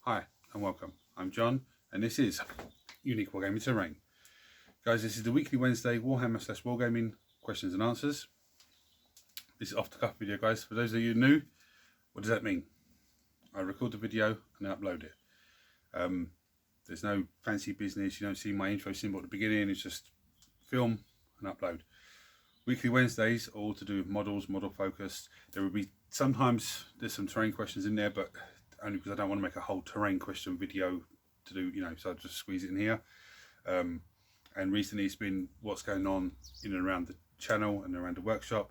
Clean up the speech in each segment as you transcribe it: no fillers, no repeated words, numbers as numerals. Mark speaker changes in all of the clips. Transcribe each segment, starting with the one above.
Speaker 1: Hi and welcome. I'm John and this is Unique Wargaming Terrain. Guys, this is the weekly Wednesday Warhammer / Wargaming questions and answers. This is off the cuff video, guys. For those of you new, what does that mean? I record the video and I upload it. There's no fancy business. You don't see my intro symbol at the beginning. It's just film and upload. Weekly Wednesdays are all to do with models, model focused. There will be sometimes there's some terrain questions in there, but only because I don't want to make a whole terrain question video to do, so I just squeeze it in here. And recently it's been what's going on in and around the channel and around the workshop.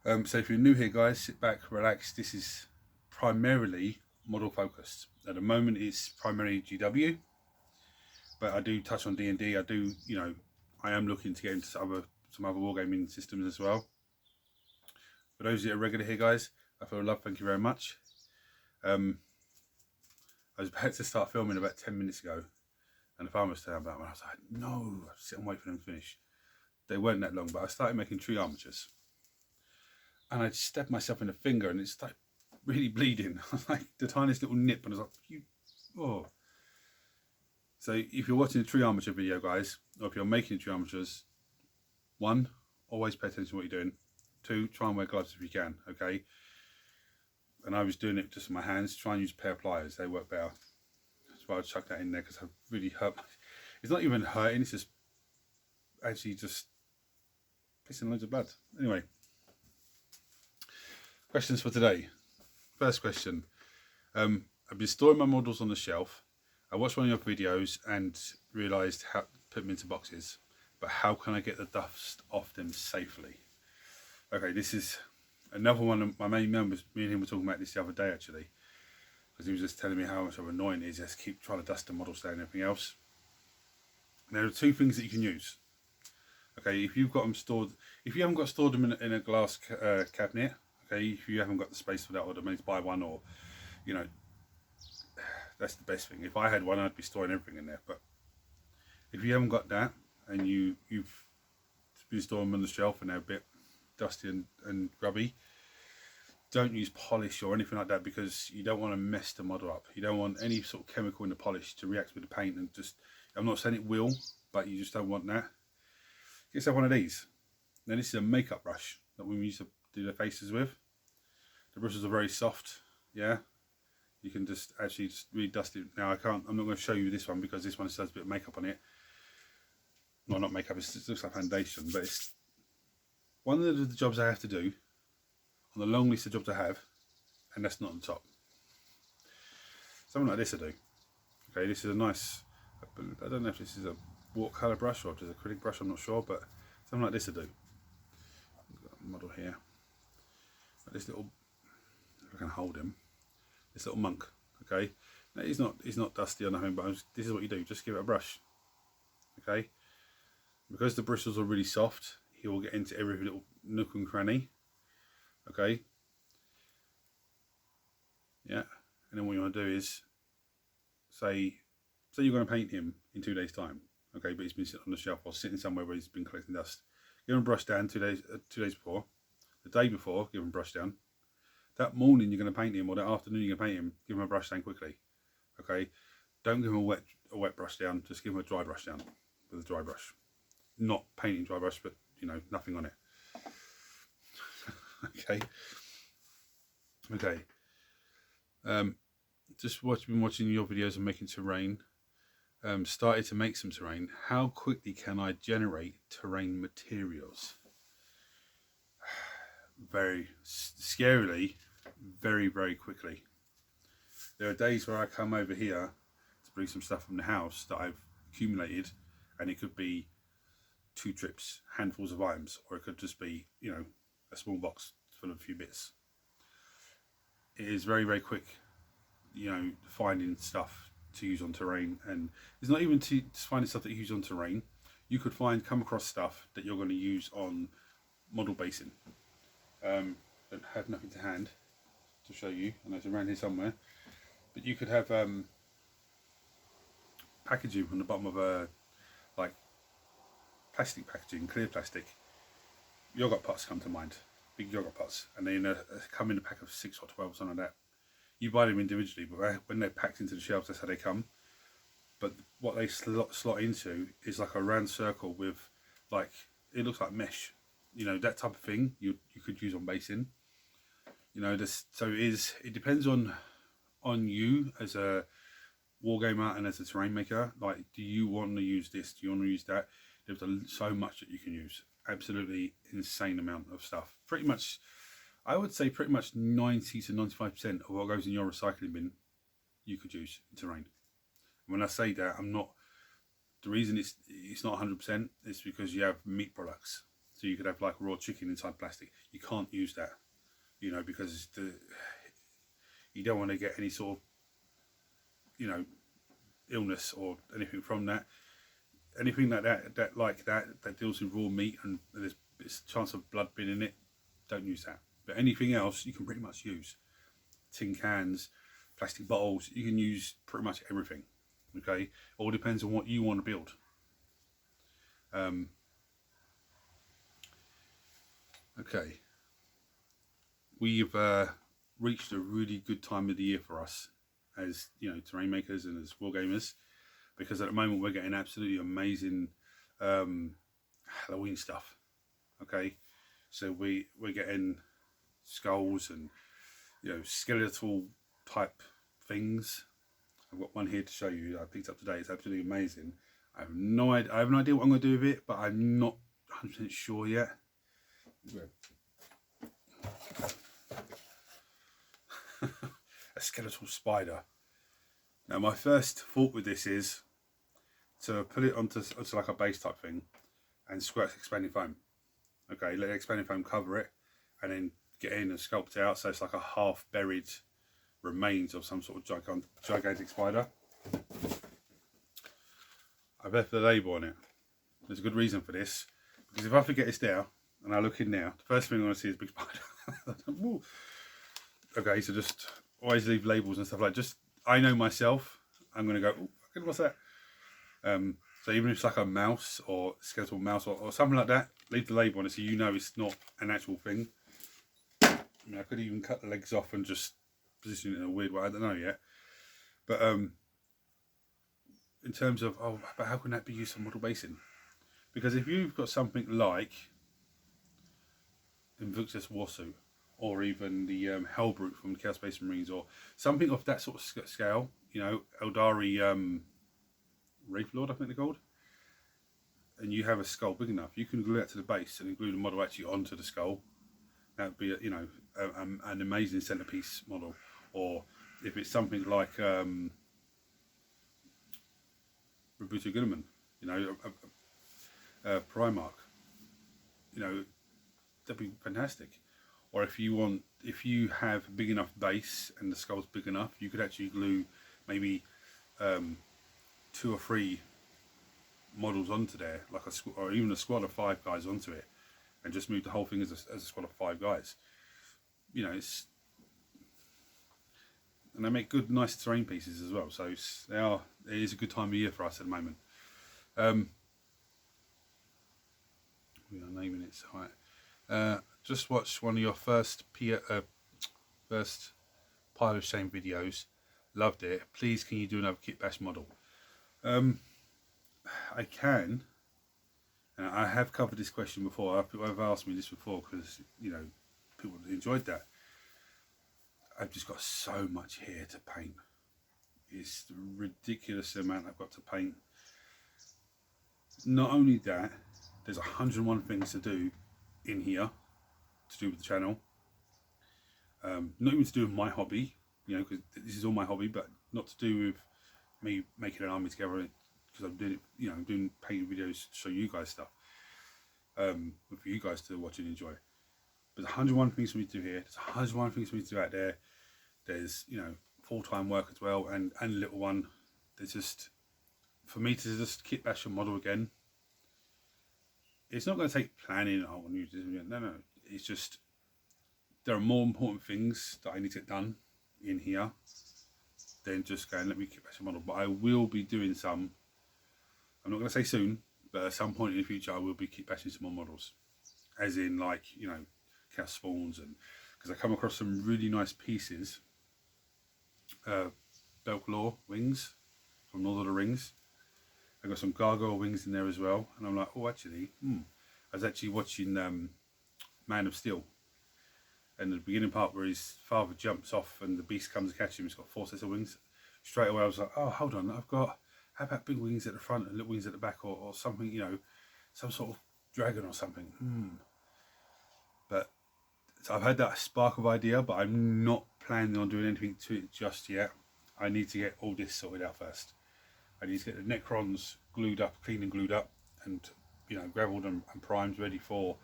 Speaker 1: So if you're new here, guys, sit back, relax. This is primarily model focused. At the moment it's primarily GW, but I do touch on D&D. I am looking to get into some other wargaming systems as well. For those that are regular here, guys, I feel love, thank you very much. I was about to start filming about 10 minutes ago and the farmers turned up and I was like, no, I'll sit and wait for them to finish. They weren't that long, but I started making tree armatures and I stabbed myself in the finger and it started really bleeding. I was like, the tiniest little nip, and I was like, oh. So if you're watching a tree armature video, guys, or if you're making tree armatures, 1, always pay attention to what you're doing. 2, try and wear gloves if you can, okay? And I was doing it just with my hands. Try and use a pair of pliers, they work better. That's why I chucked that in there, because I really hurt. It's not even hurting, it's just actually just pissing loads of blood. Anyway, questions for today. First question. I've been storing my models on the shelf. I watched one of your videos and realised how to put them into boxes, but how can I get the dust off them safely? Okay, this is another one of my main members. Me and him were talking about this the other day, actually, because he was just telling me how much of annoying it is just keep trying to dust the models down and everything else. There are 2 things that you can use. Okay, if you've got them stored, if you haven't got stored them in a glass cabinet, okay, if you haven't got the space for that, or the means buy one, or that's the best thing. If I had one, I'd be storing everything in there. But if you haven't got that and you've been storing them on the shelf and they're a bit dusty and grubby, don't use polish or anything like that, because you don't want to mess the model up. You don't want any sort of chemical in the polish to react with the paint and just, I'm not saying it will, but you just don't want that. Get yourself one of these. Now this is a makeup brush that we used to do the faces with. The brushes are very soft, yeah. You can just actually just really dust it. Now I'm not going to show you this one because this one still has a bit of makeup on it. No, not makeup, it looks like foundation, but it's one of the jobs I have to do on the long list of jobs I have, and that's not on top. Something like this I do. Okay, this is a nice, I don't know if this is a watercolour brush or if it's an acrylic brush, I'm not sure, but something like this I do. I've got a model here. This little, if I can hold him, this little monk, okay? Now he's not dusty or nothing, but this is what you do, just give it a brush, okay? Because the bristles are really soft, he will get into every little nook and cranny, okay? Yeah, and then what you want to do is, say you're going to paint him in 2 days time, okay, but he's been sitting on the shelf or sitting somewhere where he's been collecting dust. Give him a brush down 2 days before. The day before, give him a brush down. That morning you're going to paint him, or that afternoon you're going to paint him, give him a brush down quickly, okay? Don't give him a wet brush down, just give him a dry brush down with a dry brush. Not painting dry brush, but nothing on it. Okay. Just been watching your videos and making terrain. Started to make some terrain. How quickly can I generate terrain materials? Very scarily, very, very quickly. There are days where I come over here to bring some stuff from the house that I've accumulated, and it could be 2 trips, handfuls of items, or it could just be, a small box full of a few bits. It is very, very quick, finding stuff to use on terrain. And it's not even to finding stuff that you use on terrain. You could come across stuff that you're going to use on model basing. Don't have nothing to hand to show you, and it's around here somewhere. But you could have packaging on the bottom of a plastic packaging, clear plastic. Yogurt pots come to mind, big yogurt pots, and they come in a pack of 6 or 12, something like that. You buy them individually, but when they're packed into the shelves, that's how they come. But what they slot into is like a round circle with, like, it looks like mesh. You know, that type of thing you could use on basing. You know, so it depends on you as a wargamer and as a terrain maker. Like, do you want to use this? Do you want to use that? There's so much that you can use. Absolutely insane amount of stuff. Pretty much, I would say pretty much 90 to 95% of what goes in your recycling bin, you could use in terrain. And when I say that, I'm not, the reason it's not 100% is because you have meat products. So you could have like raw chicken inside plastic. You can't use that, you know, because you don't want to get any sort of, you know, illness or anything from that. Anything like that deals with raw meat and there's a chance of blood being in it, don't use that. But anything else you can pretty much use. Tin cans, plastic bottles, you can use pretty much everything. Okay, all depends on what you want to build. Okay, we've reached a really good time of the year for us as, you know, terrain makers and as wargamers, because at the moment we're getting absolutely amazing Halloween stuff. Okay, so we're getting skulls and, you know, skeletal type things. I've got one here to show you that I picked up today. It's absolutely amazing. I have no idea what I'm going to do with it, but I'm not 100% sure yet. A skeletal spider. Now my first thought with this is to put it onto like a base type thing and squirt expanding foam. Okay, let the expanding foam cover it and then get in and sculpt it out so it's like a half buried remains of some sort of gigantic spider. I've left the label on it. There's a good reason for this, because if I forget this there and I look in there, the first thing I want to see is a big spider. Okay, so just always leave labels and stuff like that. Just, I know myself, I'm going to go, oh, what's that? So even if it's like a mouse or skeletal mouse or something like that, leave the label on it so you know it's not an actual thing. I mean, I could even cut the legs off and just position it in a weird way, I don't know yet. But in terms of, but how can that be used for model basing? Because if you've got something like Invictus Warsuit, or even the Hellbrute from the Chaos Space Marines, or something of that sort of scale, you know, Eldari Wraith Lord, I think they're called, and you have a skull big enough, you can glue that to the base and glue the model actually onto the skull. That would be, you know, an amazing centerpiece model. Or if it's something like Robuto Guilliman, you know, Primarch, you know, that'd be fantastic. Or if you have a big enough base and the skull's big enough, you could actually glue maybe 2 or 3 models onto there, like or even a squad of 5 guys onto it, and just move the whole thing as a squad of 5 guys. You know, and they make good, nice terrain pieces as well. So it is a good time of year for us at the moment. We are naming it. Right. Just watched one of your first pile of shame videos. Loved it. Please, can you do another kit bash model? I can. I have covered this question before. People have asked me this before because, you know, people enjoyed that. I've just got so much here to paint. It's a ridiculous amount I've got to paint. Not only that, there's 101 things to do in here to do with the channel. Not even to do with my hobby, you know, because this is all my hobby, but not to do with me making an army together, because I'm doing it, you know, I'm doing painting videos to show you guys stuff, for you guys to watch and enjoy. But there's 101 things for me to do here. There's 101 things for me to do out there. There's, you know, full-time work as well, and a little one. There's just, for me to just kit bash a model again, it's not going to take planning. I want to use this again. No. It's just, there are more important things that I need to get done in here than just going, let me kit bash a model. But I will be doing some, I'm not going to say soon, but at some point in the future I will be kit bashing some more models. As in, like, you know, Chaos Spawns, and because I come across some really nice pieces Belclaw wings from Lord of the Rings. I've got some gargoyle wings in there as well, and I'm like, oh, actually, I was actually watching Man of Steel, and the beginning part where his father jumps off and the beast comes to catch him, he's got 4 sets of wings. Straight away I was like, oh, hold on, how about big wings at the front and little wings at the back, or something, you know, some sort of dragon or something. But so I've had that spark of idea, but I'm not planning on doing anything to it just yet. I need to get all this sorted out first. I need to get the Necrons glued up, clean and glued up, and, you know, gravelled and primed, ready for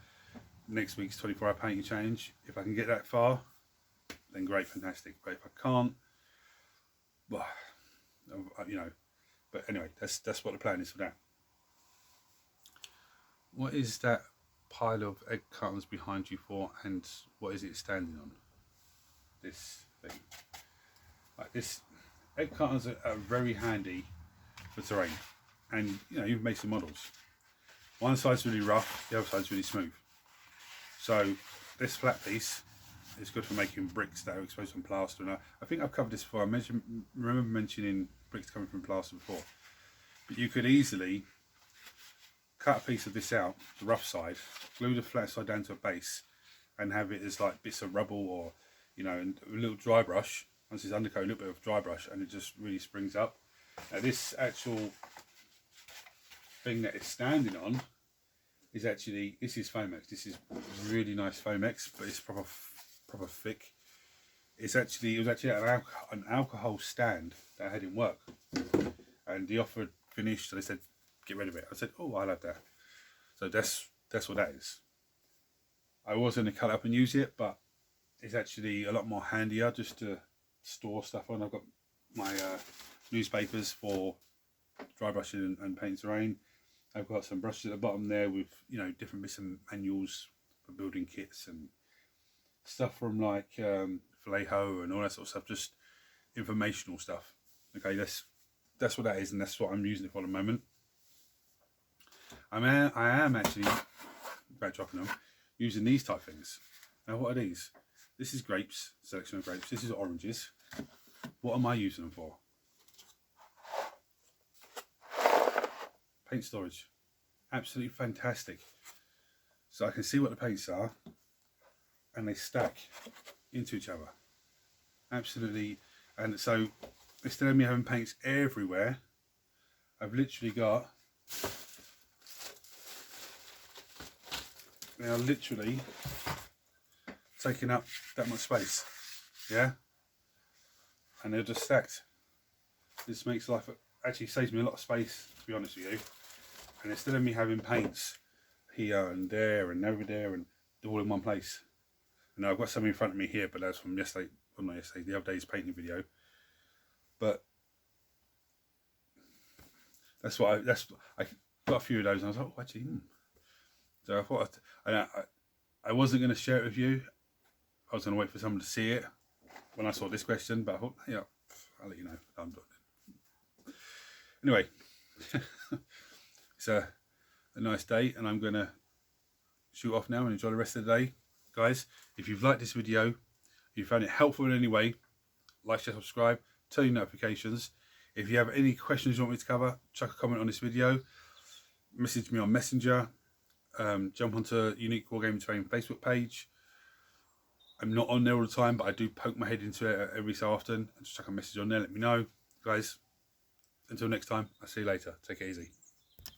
Speaker 1: next week's 24-hour painting challenge. If I can get that far, then great, fantastic. But if I can't, well, you know. But anyway, that's what the plan is for that. What is that pile of egg cartons behind you for, and what is it standing on? This thing. Like this, egg cartons are very handy for terrain, and you know, you've made some models. One side's really rough, the other side's really smooth. So this flat piece is good for making bricks that are exposed on plaster. And I think I've covered this before. I remember mentioning bricks coming from plaster before. But you could easily cut a piece of this out, the rough side, glue the flat side down to a base, and have it as like bits of rubble, or, you know, and a little dry brush. Once it's undercoat, a little bit of dry brush, and it just really springs up. Now this actual thing that it's standing on is actually, this is Foamex. This is really nice Foamex, but it's proper thick. It was actually an alcohol stand that I had in work, and the offer finished, so they said get rid of it. I said, oh, I'll have that. So that's what that is. I was going to cut it up and use it, but it's actually a lot more handier just to store stuff on. I've got my newspapers for dry brushing and paint terrain. I've got some brushes at the bottom there with, you know, different bits and manuals for building kits and stuff from like Vallejo and all that sort of stuff, just informational stuff. Okay, that's what that is, and that's what I'm using it for at the moment. I am actually backdropping them, using these type things. Now, what are these? This is grapes, selection of grapes. This is oranges. What am I using them for? Paint storage. Absolutely fantastic. So I can see what the paints are, and they stack into each other. Absolutely. And so instead of me having paints everywhere, I've literally got, now literally taking up that much space. Yeah, and they're just stacked. This makes life, actually saves me a lot of space, to be honest with you. And instead of me having paints here and there and over there and all in one place. And I've got some in front of me here, but that's from yesterday, well, not yesterday, the other day's painting video. But I got a few of those, and I was like, oh, actually, So I thought, I wasn't going to share it with you. I was going to wait for someone to see it when I saw this question, but I thought, yeah, I'll let you know. I'm done. Anyway, it's a nice day, and I'm going to shoot off now and enjoy the rest of the day. Guys, if you've liked this video, if you found it helpful in any way, like, share, subscribe, turn your notifications. If you have any questions you want me to cover, chuck a comment on this video, message me on Messenger, jump onto Unique Wargaming Terrain Facebook page. I'm not on there all the time, but I do poke my head into it every so often. Just chuck a message on there, let me know. Guys, until next time, I'll see you later. Take it easy.